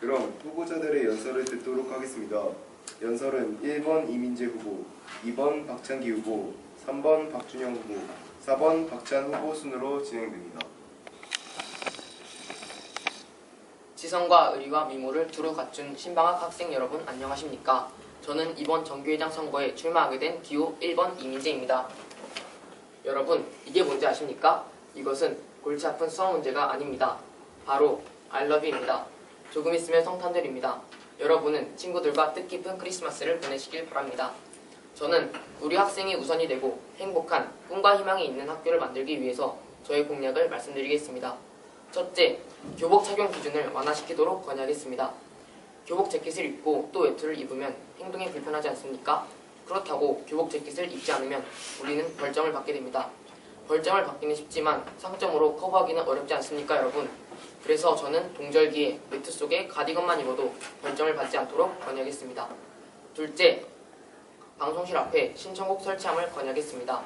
그럼 후보자들의 연설을 듣도록 하겠습니다. 연설은 1번 이민재 후보, 2번 박찬기 후보, 3번 박준영 후보, 4번 박찬 후보 순으로 진행됩니다. 지성과 의리와 미모를 두루 갖춘 신방학 학생 여러분 안녕하십니까? 저는 이번 정교회장 선거에 출마하게 된 기호 1번 이민재입니다. 여러분, 이게 뭔지 아십니까? 이것은 골치 아픈 수학 문제가 아닙니다. 바로 I love you입니다. 조금 있으면 성탄절입니다. 여러분은 친구들과 뜻깊은 크리스마스를 보내시길 바랍니다. 저는 우리 학생이 우선이 되고 행복한 꿈과 희망이 있는 학교를 만들기 위해서 저의 공약을 말씀드리겠습니다. 첫째, 교복 착용 기준을 완화시키도록 건의하겠습니다. 교복 재킷을 입고 또 외투를 입으면 행동이 불편하지 않습니까? 그렇다고 교복 재킷을 입지 않으면 우리는 벌점을 받게 됩니다. 벌점을 받기는 쉽지만 상점으로 커버하기는 어렵지 않습니까, 여러분? 그래서 저는 동절기에 외투 속에 가디건만 입어도 벌점을 받지 않도록 건의하겠습니다. 둘째, 방송실 앞에 신청곡 설치함을 건의하겠습니다.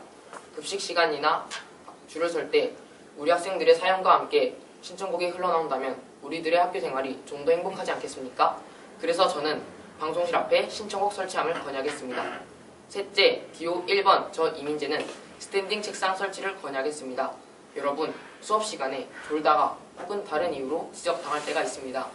급식 시간이나 줄을 설 때 우리 학생들의 사연과 함께 신청곡이 흘러나온다면 우리들의 학교 생활이 좀 더 행복하지 않겠습니까? 그래서 저는 방송실 앞에 신청곡 설치함을 건의하겠습니다. 셋째, 기호 1번 저 이민재는 스탠딩 책상 설치를 건의하겠습니다. 여러분, 수업 시간에 졸다가 혹은 다른 이유로 지적당할 때가 있습니다.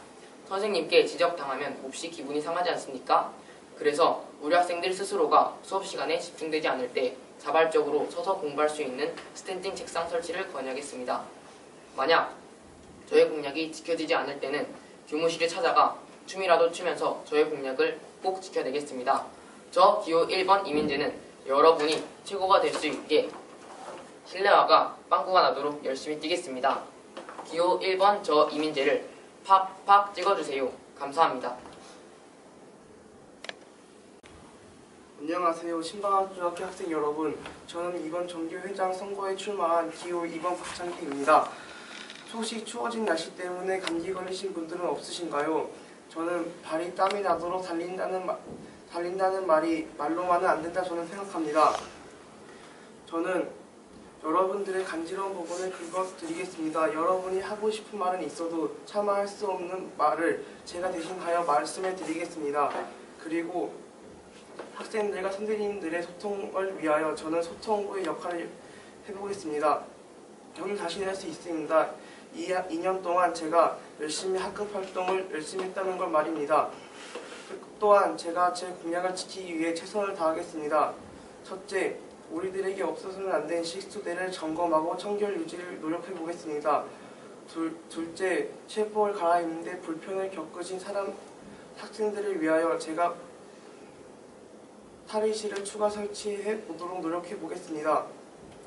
선생님께 지적당하면 몹시 기분이 상하지 않습니까? 그래서 우리 학생들 스스로가 수업 시간에 집중되지 않을 때 자발적으로 서서 공부할 수 있는 스탠딩 책상 설치를 건의하겠습니다. 만약 저의 공약이 지켜지지 않을 때는 교무실에 찾아가 춤이라도 추면서 저의 공약을 꼭 지켜내겠습니다. 저 기호 1번 이민재는 여러분이 최고가 될 수 있게 실내화가 빵꾸가 나도록 열심히 뛰겠습니다. 기호 1번 저 이민재를 팍팍 찍어주세요. 감사합니다. 안녕하세요. 신방학중학교 학생 여러분. 저는 이번 정교회장 선거에 출마한 기호 2번 박찬기입니다. 소식 추워진 날씨 때문에 감기 걸리신 분들은 없으신가요? 저는 발이 땀이 나도록 달린다는 말이 말로만은 안 된다 저는 생각합니다. 저는 여러분들의 간지러운 부분을 긁어드리겠습니다. 여러분이 하고 싶은 말은 있어도 차마 할 수 없는 말을 제가 대신하여 말씀해 드리겠습니다. 그리고 학생들과 선생님들의 소통을 위하여 저는 소통부의 역할을 해보겠습니다. 저는 자신이 할 수 있습니다. 2년 동안 제가 열심히 학급 활동을 열심히 했다는 걸 말입니다. 또한 제가 제 공약을 지키기 위해 최선을 다하겠습니다. 첫째, 우리들에게 없어서는 안 되는 식수대를 점검하고 청결 유지를 노력해보겠습니다. 둘째, 체육복을 갈아입는데 불편을 겪으신 학생들을 위하여 제가 탈의실을 추가 설치해 보도록 노력해보겠습니다.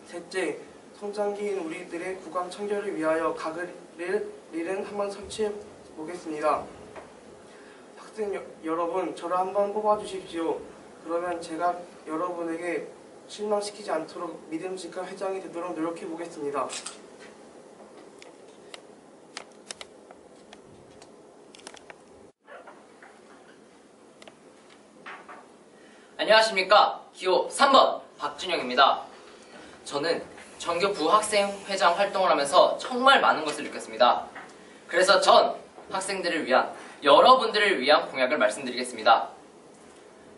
셋째, 성장기인 우리들의 구강 청결을 위하여 가글을 한번 설치해 보겠습니다. 학생 여러분, 저를 한번 뽑아주십시오. 그러면 제가 여러분에게 실망시키지 않도록 믿음직한 회장이 되도록 노력해 보겠습니다. 안녕하십니까? 기호 3번 박준영입니다. 저는 정교 부학생회장 활동을 하면서 정말 많은 것을 느꼈습니다. 그래서 전 학생들을 위한, 여러분들을 위한 공약을 말씀드리겠습니다.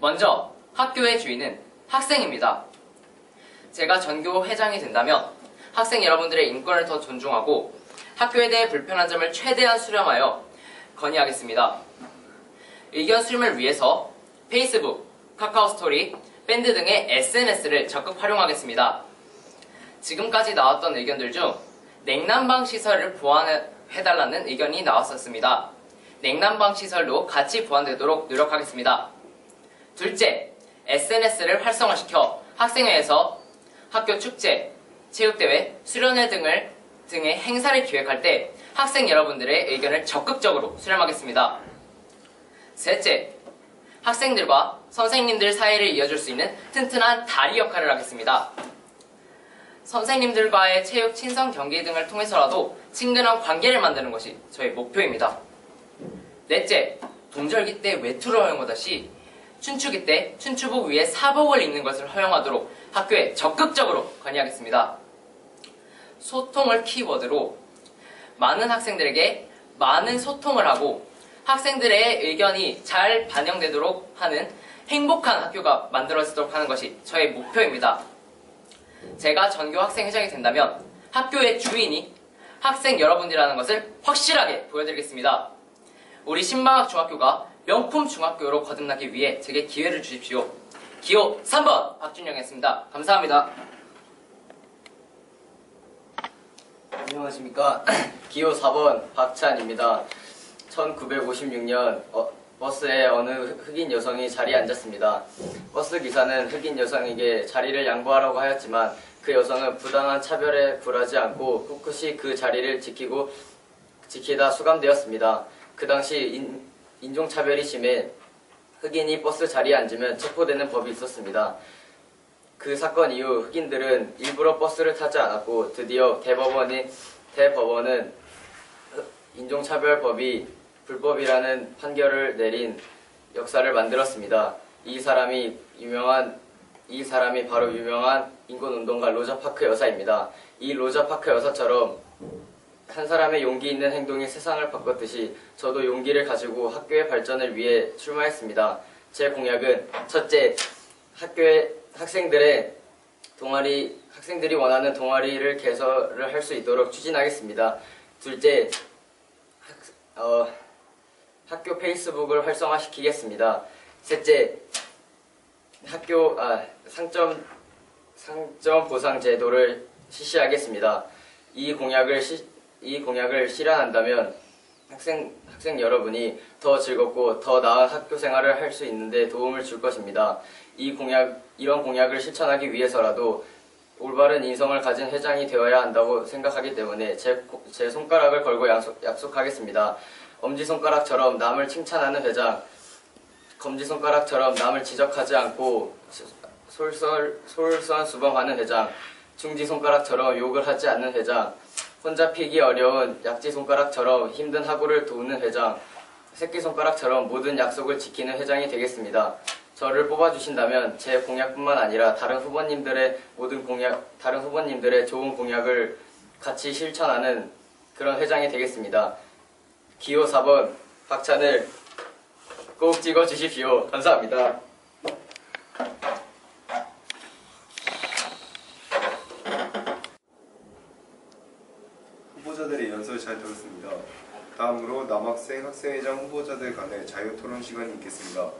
먼저 학교의 주인은 학생입니다. 제가 전교 회장이 된다면 학생 여러분들의 인권을 더 존중하고 학교에 대해 불편한 점을 최대한 수렴하여 건의하겠습니다. 의견 수렴을 위해서 페이스북, 카카오스토리, 밴드 등의 SNS를 적극 활용하겠습니다. 지금까지 나왔던 의견들 중 냉난방 시설을 보완해달라는 의견이 나왔었습니다. 냉난방 시설도 같이 보완되도록 노력하겠습니다. 둘째, SNS를 활성화시켜 학생회에서 학교 축제, 체육대회, 수련회 등의 행사를 기획할 때 학생 여러분들의 의견을 적극적으로 수렴하겠습니다. 셋째, 학생들과 선생님들 사이를 이어줄 수 있는 튼튼한 다리 역할을 하겠습니다. 선생님들과의 체육 친선 경기 등을 통해서라도 친근한 관계를 만드는 것이 저의 목표입니다. 넷째, 동절기 때 외투를 허용하듯이 춘추기 때 춘추복 위에 사복을 입는 것을 허용하도록 학교에 적극적으로 건의하겠습니다. 소통을 키워드로 많은 학생들에게 많은 소통을 하고 학생들의 의견이 잘 반영되도록 하는 행복한 학교가 만들어지도록 하는 것이 저의 목표입니다. 제가 전교 학생회장이 된다면 학교의 주인이 학생 여러분이라는 것을 확실하게 보여드리겠습니다. 우리 신방학 중학교가 명품 중학교로 거듭나기 위해 제게 기회를 주십시오. 기호 3번 박준영이었습니다. 감사합니다. 안녕하십니까. 기호 4번 박찬입니다. 1956년 버스에 어느 흑인 여성이 자리에 앉았습니다. 버스 기사는 흑인 여성에게 자리를 양보하라고 하였지만 그 여성은 부당한 차별에 굴하지 않고 꿋꿋이 그 자리를 지키다 수감되었습니다. 그 당시 인종차별이 심해 흑인이 버스 자리에 앉으면 체포되는 법이 있었습니다. 그 사건 이후 흑인들은 일부러 버스를 타지 않았고 드디어 대법원은 인종차별법이 불법이라는 판결을 내린 역사를 만들었습니다. 이 사람이 바로 유명한 인권운동가 로자 파크 여사입니다. 이 로자 파크 여사처럼 한 사람의 용기 있는 행동이 세상을 바꿨듯이 저도 용기를 가지고 학교의 발전을 위해 출마했습니다. 제 공약은 첫째, 학교의 학생들이 원하는 동아리를 개설을 할 수 있도록 추진하겠습니다. 둘째, 학교 페이스북을 활성화시키겠습니다. 셋째, 상점 보상 제도를 실시하겠습니다. 이 공약을 실현한다면 학생 여러분이 더 즐겁고 더 나은 학교 생활을 할 수 있는데 도움을 줄 것입니다. 이런 공약을 실천하기 위해서라도 올바른 인성을 가진 회장이 되어야 한다고 생각하기 때문에 제 손가락을 걸고 약속하겠습니다. 엄지손가락처럼 남을 칭찬하는 회장, 검지손가락처럼 남을 지적하지 않고 솔선수범하는 회장, 중지손가락처럼 욕을 하지 않는 회장, 혼자 피기 어려운 약지손가락처럼 힘든 학우를 도우는 회장, 새끼손가락처럼 모든 약속을 지키는 회장이 되겠습니다. 저를 뽑아주신다면 제 공약뿐만 아니라 다른 후보님들의 좋은 공약을 같이 실천하는 그런 회장이 되겠습니다. 기호 4번 박찬을 꼭 찍어주십시오. 감사합니다. 후보자들의 연설 잘 들었습니다. 다음으로 남학생 학생회장 후보자들 간의 자유토론 시간이 있겠습니다.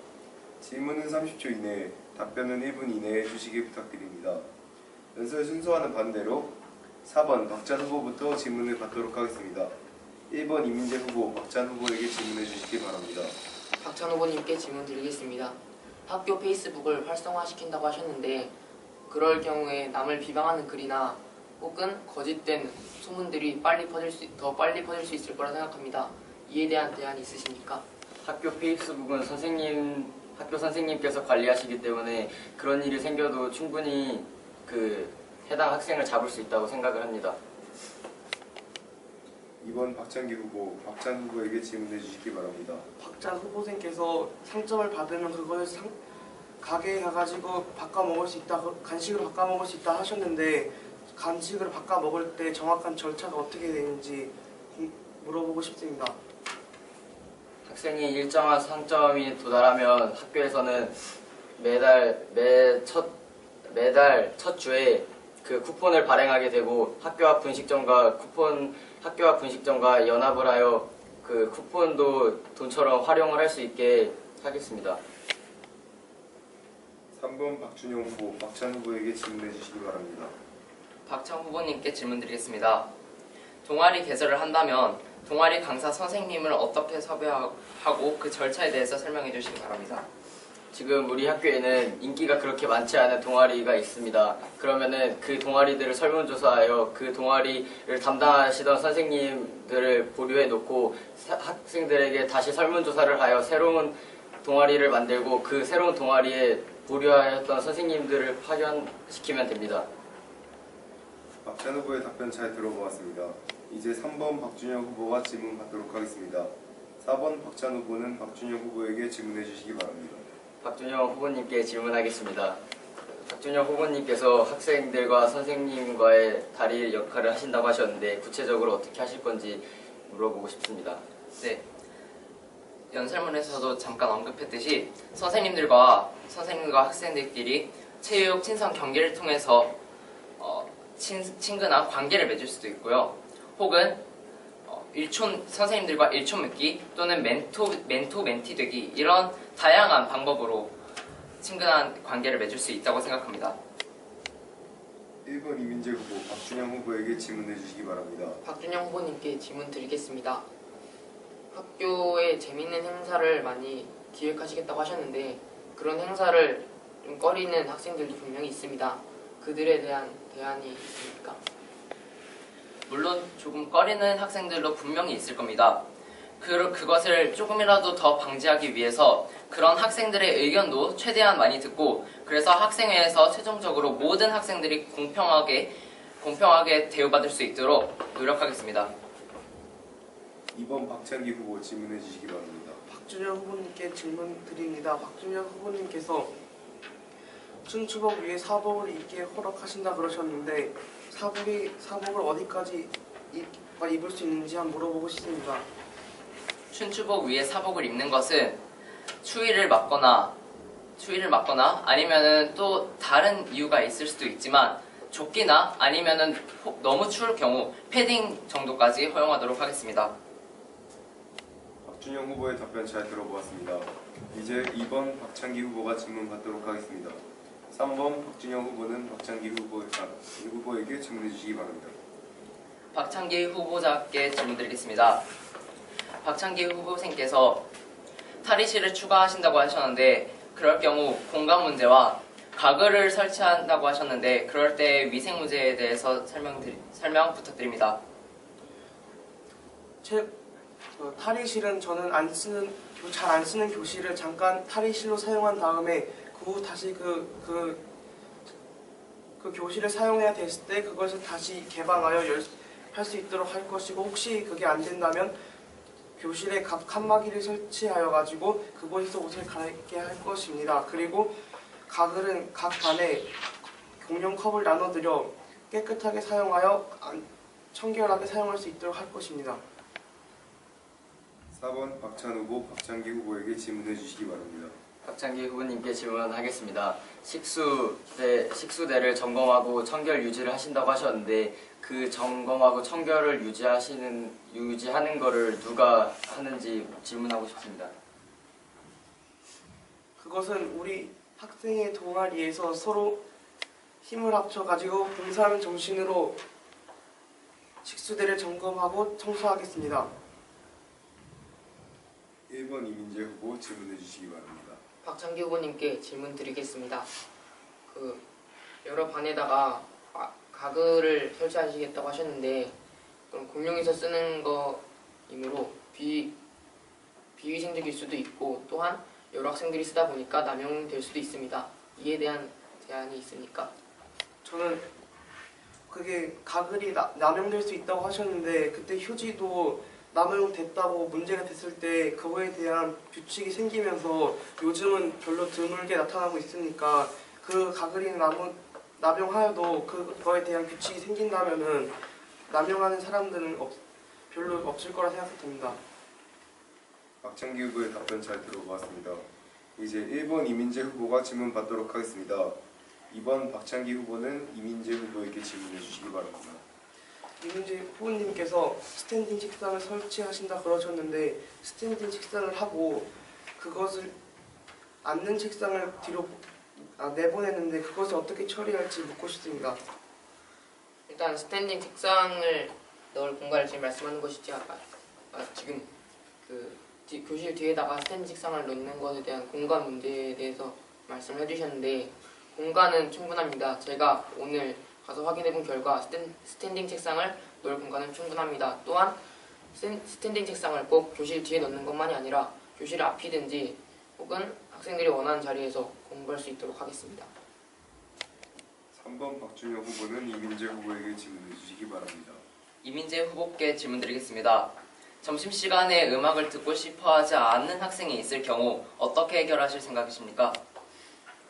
질문은 30초 이내, 답변은 1분 이내에 해주시기 부탁드립니다. 연설 순서와는 반대로 4번 박찬 후보부터 질문을 받도록 하겠습니다. 1번 이민재 후보, 박찬 후보에게 질문해 주시기 바랍니다. 박찬 후보님께 질문 드리겠습니다. 학교 페이스북을 활성화시킨다고 하셨는데 그럴 경우에 남을 비방하는 글이나 혹은 거짓된 소문들이 더 빨리 퍼질 수 있을 거라 생각합니다. 이에 대한 대안이 있으십니까? 학교 페이스북은 학교 선생님께서 관리하시기 때문에 그런 일이 생겨도 충분히 해당 학생을 잡을 수 있다고 생각을 합니다. 2번 박찬기 후보, 박찬 후보에게 질문해 주시기 바랍니다. 박찬 후보생께서 상점을 받으면 그것을 가게에 가가지고 바꿔 먹을 수 있다, 간식으로 바꿔 먹을 수 있다 하셨는데 간식으로 바꿔 먹을 때 정확한 절차가 어떻게 되는지 물어보고 싶습니다. 학생이 일정한 상점이 도달하면 학교에서는 매달 첫 주에 그 쿠폰을 발행하게 되고 학교 앞 분식점과 연합을 하여 그 쿠폰도 돈처럼 활용을 할 수 있게 하겠습니다. 3번 박준영 후보, 박찬 후보에게 질문해 주시기 바랍니다. 박찬 후보님께 질문드리겠습니다. 동아리 개설을 한다면 동아리 강사 선생님을 어떻게 섭외하고 그 절차에 대해서 설명해 주시기 바랍니다. 지금 우리 학교에는 인기가 그렇게 많지 않은 동아리가 있습니다. 그러면은 그 동아리들을 설문조사하여 그 동아리를 담당하시던 선생님들을 보류해 놓고 학생들에게 다시 설문조사를 하여 새로운 동아리를 만들고 그 새로운 동아리에 보류하였던 선생님들을 파견시키면 됩니다. 박찬 후보의 답변 잘 들어보았습니다. 이제 3번 박준영 후보가 질문 받도록 하겠습니다. 4번 박찬 후보는 박준영 후보에게 질문해 주시기 바랍니다. 박준영 후보님께 질문하겠습니다. 박준영 후보님께서 학생들과 선생님과의 다리 역할을 하신다고 하셨는데 구체적으로 어떻게 하실 건지 물어보고 싶습니다. 네. 연설문에서도 잠깐 언급했듯이 선생님들과 학생들끼리 체육 친선 경기를 통해서 친근한 관계를 맺을 수도 있고요. 혹은 선생님들과 일촌 맺기 또는 멘티 되기, 이런 다양한 방법으로 친근한 관계를 맺을 수 있다고 생각합니다. 1번 이민재 후보 박준영 후보에게 질문해 주시기 바랍니다. 박준영 후보님께 질문 드리겠습니다. 학교에 재밌는 행사를 많이 기획하시겠다고 하셨는데 그런 행사를 좀 꺼리는 학생들도 분명히 있습니다. 그들에 대한 대안이 있습니까? 물론 조금 꺼리는 학생들도 분명히 있을 겁니다. 그것을 조금이라도 더 방지하기 위해서 그런 학생들의 의견도 최대한 많이 듣고, 그래서 학생회에서 최종적으로 모든 학생들이 공평하게 대우받을 수 있도록 노력하겠습니다. 2번 박찬기 후보 질문해 주시기 바랍니다. 박준영 후보님께 질문 드립니다. 박준영 후보님께서 춘추복 위에 사복을 입게 허락하신다 그러셨는데 사복을 어디까지 입을 수 있는지 한번 물어보고 싶습니다. 춘추복 위에 사복을 입는 것은 추위를 막거나 아니면은 또 다른 이유가 있을 수도 있지만 조끼나 아니면은 너무 추울 경우 패딩 정도까지 허용하도록 하겠습니다. 박준영 후보의 답변 잘 들어보았습니다. 이제 2번 박찬기 후보가 질문 받도록 하겠습니다. 3번 박준영 후보는 박찬기 후보에게 질문해 주시기 바랍니다. 박찬기 후보자께 질문드리겠습니다. 박찬기 후보생께서 탈의실을 추가하신다고 하셨는데 그럴 경우 공간 문제와 가글을 설치한다고 하셨는데 그럴 때 위생 문제에 대해서 설명 부탁드립니다. 탈의실은 저는 잘 안 쓰는 교실을 잠깐 탈의실로 사용한 다음에 그 후 다시 그 교실을 사용해야 됐을 때 그것을 다시 개방하여 할 수 있도록 할 것이고, 혹시 그게 안 된다면 교실에 각 칸막이를 설치하여 가지고 그곳에서 옷을 갈아입게 할 것입니다. 그리고 가글은 각 반에 공용 컵을 나눠드려 깨끗하게 사용하여 청결하게 사용할 수 있도록 할 것입니다. 4번 박찬 후보 박찬기 후보에게 질문해 주시기 바랍니다. 박찬기 후보님께 질문하겠습니다. 식수대를 점검하고 청결 유지를 하신다고 하셨는데 그 점검하고 청결을 유지하는 거를 누가 하는지 질문하고 싶습니다. 그것은 우리 학생의 동아리에서 서로 힘을 합쳐가지고 봉사하는 정신으로 식수대를 점검하고 청소하겠습니다. 1번 이민재 후보 질문해 주시기 바랍니다. 박찬기 후보님께 질문 드리겠습니다. 여러 반에다가 가글을 설치하시겠다고 하셨는데 그럼 공용에서 쓰는 거이므로 비위생적일 수도 있고 또한 여러 학생들이 쓰다 보니까 남용될 수도 있습니다. 이에 대한 제안이 있습니까? 저는 그게 가글이 남용될 수 있다고 하셨는데 그때 휴지도 남용됐다고 문제가 됐을 때 그거에 대한 규칙이 생기면서 요즘은 별로 드물게 나타나고 있으니까 그 가글이 남용하여도 그거에 대한 규칙이 생긴다면은 남용하는 사람들은 별로 없을 거라 생각됩니다. 박찬기 후보의 답변 잘 들어보았습니다. 이제 1번 이민재 후보가 질문 받도록 하겠습니다. 2번 박찬기 후보는 이민재 후보에게 질문해 주시기 바랍니다. 이민재 후보님께서 스탠딩 책상을 설치하신다 그러셨는데 스탠딩 책상을 하고 그것을 앉는 책상을 뒤로 내보냈는데 그것을 어떻게 처리할지 묻고 싶습니다. 일단 스탠딩 책상을 넣을 공간을 지금 말씀하는 것이지 지금 교실 뒤에다가 스탠딩 책상을 놓는 것에 대한 공간 문제에 대해서 말씀을 해주셨는데 공간은 충분합니다. 제가 오늘 가서 확인해본 결과 스탠딩 책상을 놓을 공간은 충분합니다. 또한 스탠딩 책상을 꼭 교실 뒤에 놓는 것만이 아니라 교실 앞이든지 혹은 학생들이 원하는 자리에서 공부할 수 있도록 하겠습니다. 3번 박준영 후보는 이민재 후보에게 질문해 주시기 바랍니다. 이민재 후보께 질문드리겠습니다. 점심시간에 음악을 듣고 싶어하지 않는 학생이 있을 경우 어떻게 해결하실 생각이십니까?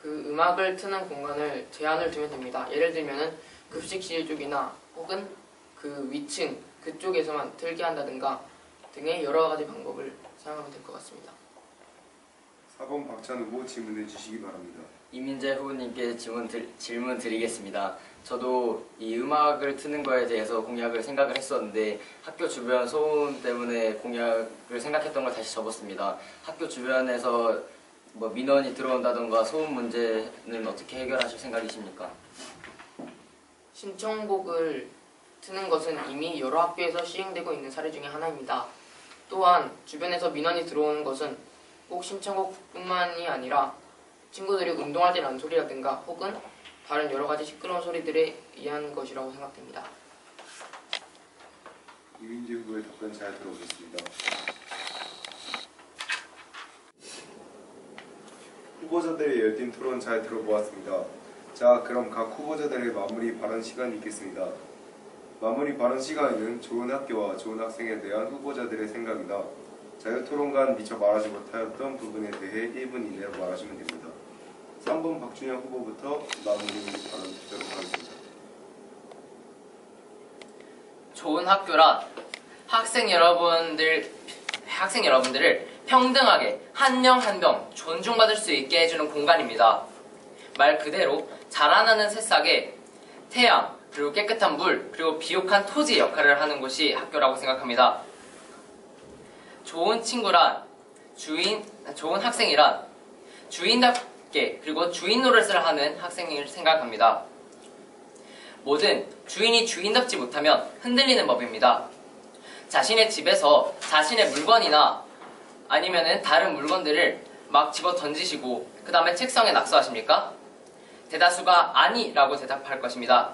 그 음악을 트는 공간을 제한을 두면 됩니다. 예를 들면은 급식실 쪽이나 혹은 그 위층 그쪽에서만 틀게 한다든가 등의 여러 가지 방법을 사용하면 될 것 같습니다. 4번 박찬 후보 질문해 주시기 바랍니다. 이민재 후보님께 질문 드리겠습니다. 저도 이 음악을 트는 거에 대해서 공약을 생각을 했었는데 학교 주변 소음 때문에 공약을 생각했던 걸 다시 접었습니다. 학교 주변에서 뭐 민원이 들어온다던가 소음 문제는 어떻게 해결하실 생각이십니까? 신청곡을 트는 것은 이미 여러 학교에서 시행되고 있는 사례 중에 하나입니다. 또한 주변에서 민원이 들어오는 것은 꼭 신청곡뿐만이 아니라 친구들이 운동할 때 나는 소리라든가 혹은 다른 여러 가지 시끄러운 소리들에 의한 것이라고 생각됩니다. 이민재 후보의 답변 잘 들어보겠습니다. 후보자들의 열띤 토론 잘 들어보았습니다. 자, 그럼 각 후보자들의 마무리 발언 시간이 있겠습니다. 마무리 발언 시간에는 좋은 학교와 좋은 학생에 대한 후보자들의 생각이나 자유토론간 미처 말하지 못하였던 부분에 대해 1분 이내로 말하시면 됩니다. 3번 박준영 후보부터 마무리 발언 듣도록 하겠습니다. 좋은 학교란 학생 여러분들을 평등하게 한 명 한 명 존중받을 수 있게 해주는 공간입니다. 말 그대로 자라나는 새싹에 태양, 그리고 깨끗한 물, 그리고 비옥한 토지 역할을 하는 곳이 학교라고 생각합니다. 좋은 친구란 좋은 학생이란 주인답게 그리고 주인 노릇을 하는 학생을 생각합니다. 뭐든 주인이 주인답지 못하면 흔들리는 법입니다. 자신의 집에서 자신의 물건이나 아니면은 다른 물건들을 막 집어 던지시고 그 다음에 책상에 낙서하십니까? 대다수가 아니라고 대답할 것입니다.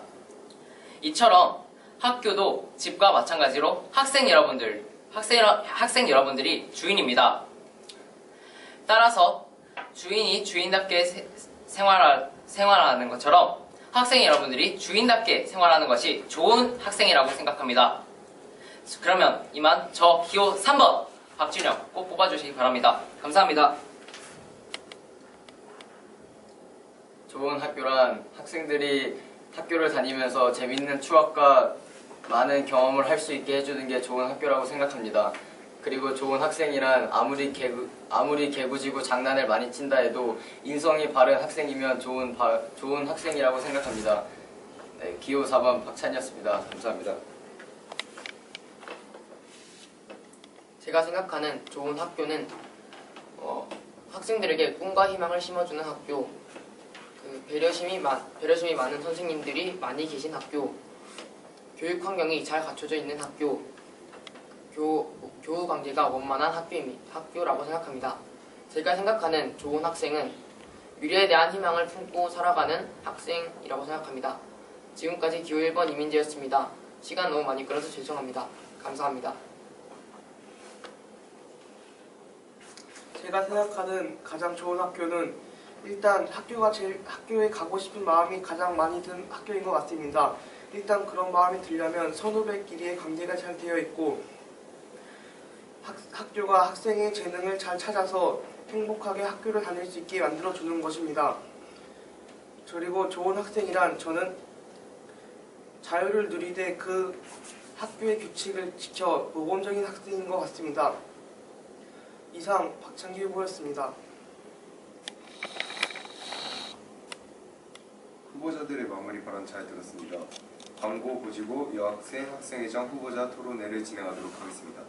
이처럼 학교도 집과 마찬가지로 학생 여러분들이 주인입니다. 따라서 주인이 주인답게 생활하는 것처럼 학생 여러분들이 주인답게 생활하는 것이 좋은 학생이라고 생각합니다. 그러면 이만 저 기호 3번 박준영 꼭 뽑아주시기 바랍니다. 감사합니다. 좋은 학교란 학생들이 학교를 다니면서 재밌는 추억과 많은 경험을 할 수 있게 해주는 게 좋은 학교라고 생각합니다. 그리고 좋은 학생이란 아무리 개구지고 장난을 많이 친다 해도 인성이 바른 학생이면 좋은 학생이라고 생각합니다. 네, 기호 4번 박찬이었습니다. 감사합니다. 제가 생각하는 좋은 학교는 학생들에게 꿈과 희망을 심어주는 학교, 배려심이 많은 선생님들이 많이 계신 학교, 교육 환경이 잘 갖춰져 있는 학교, 교우 관계가 원만한 학교라고 생각합니다. 제가 생각하는 좋은 학생은 미래에 대한 희망을 품고 살아가는 학생이라고 생각합니다. 지금까지 기호 1번 이민재였습니다. 시간 너무 많이 끌어서 죄송합니다. 감사합니다. 제가 생각하는 가장 좋은 학교는 일단 학교에 가고 싶은 마음이 가장 많이 든 학교인 것 같습니다. 일단 그런 마음이 들려면 선후배끼리의 관계가 잘 되어 있고 학교가 학생의 재능을 잘 찾아서 행복하게 학교를 다닐 수 있게 만들어주는 것입니다. 그리고 좋은 학생이란 저는 자유를 누리되 그 학교의 규칙을 지켜 모범적인 학생인 것 같습니다. 이상 박찬기 후보였습니다. 후보자들의 마무리 발언 잘 들었습니다. 광고 보시고 여학생, 학생회장 후보자 토론회를 진행하도록 하겠습니다.